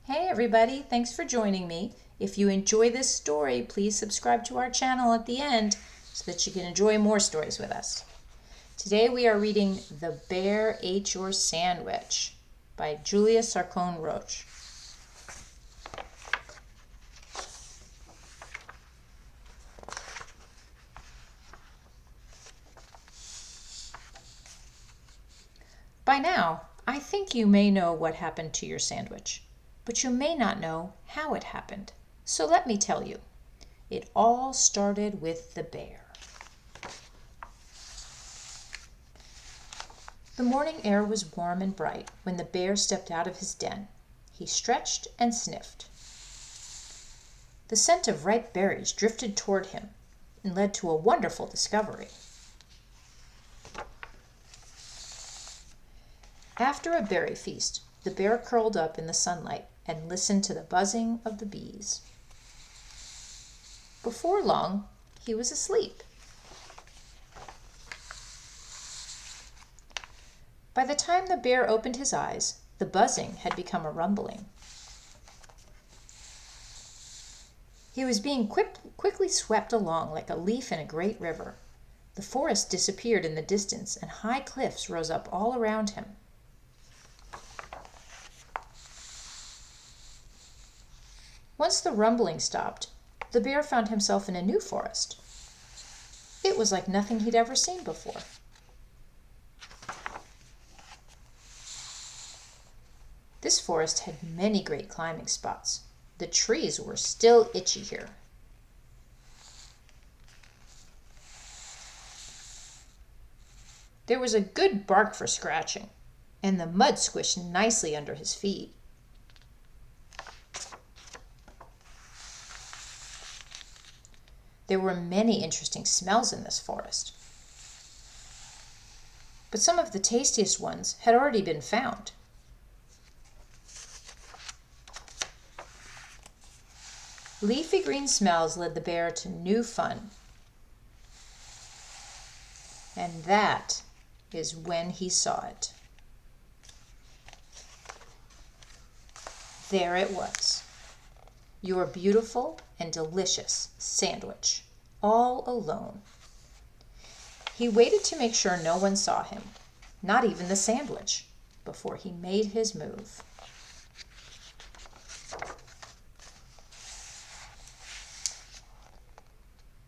Hey everybody, thanks for joining me. If you enjoy this story, please subscribe to our channel at the end so that you can enjoy more stories with us. Today we are reading The Bear Ate Your Sandwich by Julia Sarcone-Roach. By now, I think you may know what happened to your sandwich, but you may not know how it happened. So let me tell you. It all started with the bear. The morning air was warm and bright when the bear stepped out of his den. He stretched and sniffed. The scent of ripe berries drifted toward him and led to a wonderful discovery. After a berry feast, the bear curled up in the sunlight and listened to the buzzing of the bees. Before long, he was asleep. By the time the bear opened his eyes, the buzzing had become a rumbling. He was being quickly swept along like a leaf in a great river. The forest disappeared in the distance, and high cliffs rose up all around him. Once the rumbling stopped, the bear found himself in a new forest. It was like nothing he'd ever seen before. This forest had many great climbing spots. The trees were still itchy here. There was a good bark for scratching, and the mud squished nicely under his feet. There were many interesting smells in this forest, but some of the tastiest ones had already been found. Leafy green smells led the bear to new fun. And that is when he saw it. There it was, your beautiful and delicious sandwich, all alone. He waited to make sure no one saw him, not even the sandwich, before he made his move.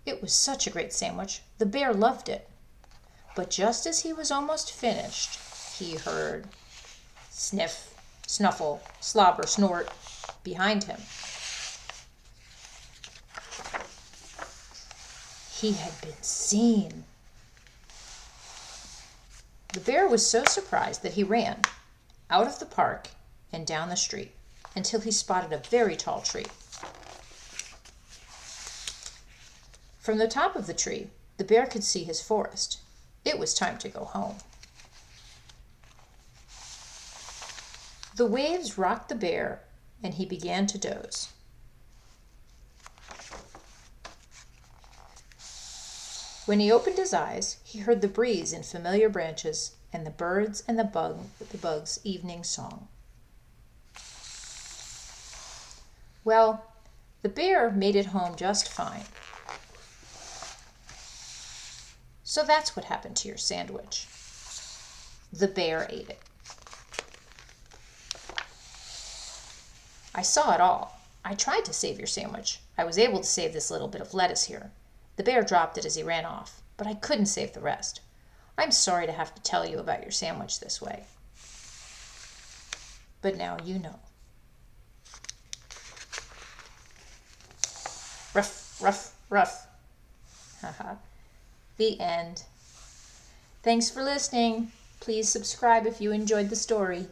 It was such a great sandwich, the bear loved it. But just as he was almost finished, he heard sniff, snuffle, slobber, snort behind him. He had been seen. The bear was so surprised that he ran out of the park and down the street until he spotted a very tall tree. From the top of the tree, the bear could see his forest. It was time to go home. The waves rocked the bear, and he began to doze. When he opened his eyes, he heard the breeze in familiar branches and the birds and the bugs' evening song. Well, the bear made it home just fine. So that's what happened to your sandwich. The bear ate it. I saw it all. I tried to save your sandwich. I was able to save this little bit of lettuce here. The bear dropped it as he ran off, but I couldn't save the rest. I'm sorry to have to tell you about your sandwich this way. But now you know. Ruff, ruff, ruff. Haha. The end. Thanks for listening. Please subscribe if you enjoyed the story.